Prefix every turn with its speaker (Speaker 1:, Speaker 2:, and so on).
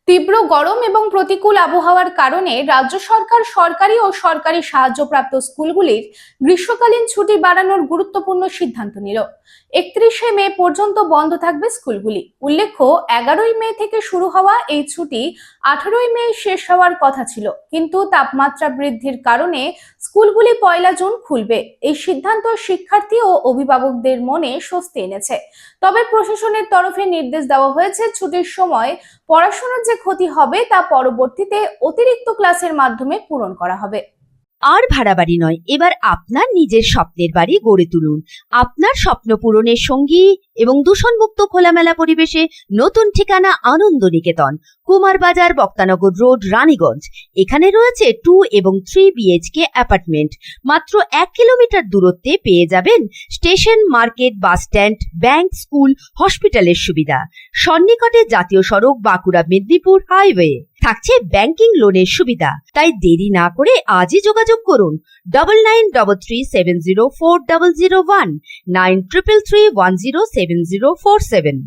Speaker 1: তীব্র গরম এবং প্রতিকূল আবহাওয়ার কারণে রাজ্য সরকার সরকারি ও সরকারি সাহায্যপ্রাপ্ত স্কুলগুলির গ্রীষ্মকালীন ছুটি বাড়ানোর গুরুত্বপূর্ণ সিদ্ধান্ত নিল। 31শে মে পর্যন্ত বন্ধ থাকবে স্কুলগুলি। উল্লেখ্য, 11ই মে থেকে শুরু হওয়া এই ছুটি 18ই মে শেষ হওয়ার কথা ছিল, কিন্তু তাপমাত্রা বৃদ্ধির কারণে স্কুলগুলি 1লা জুন খুলবে। এই সিদ্ধান্ত শিক্ষার্থী ও অভিভাবকদের মনে স্বস্তি এনেছে। তবে প্রশাসনের তরফে নির্দেশ দেওয়া হয়েছে, ছুটির সময় পড়াশোনার যে ক্ষতি হবে তা পরবর্তীতে অতিরিক্ত ক্লাসের মাধ্যমে পূরণ করা হবে।
Speaker 2: আর ভাড়া বাড়ি নয়, এবার আপনার নিজের স্বপ্নের বাড়ি গড়ে তুলুন। আপনার স্বপ্ন পূরণের সঙ্গী এবং দূষণমুক্ত খোলামেলা পরিবেশে নতুন ঠিকানা আনন্দ নিকেতন, কুমারবাজার, বক্তানগর রোড, রানীগঞ্জ। এখানে রয়েছে 2 এবং 3 বিএইচকে অ্যাপার্টমেন্ট। মাত্র 1 কিলোমিটার দূরত্বে পেয়ে যাবেন station, market, bus stand, bank, school, হসপিটালের সুবিধা। সন্নিকটে জাতীয় সড়ক, বাঁকুড়া মেদিনীপুর হাইওয়ে। থাকছে ব্যাংকিং লোনের সুবিধা। তাই দেরি না করে আজই যোগাযোগ করুন 9933704001, 9333107047।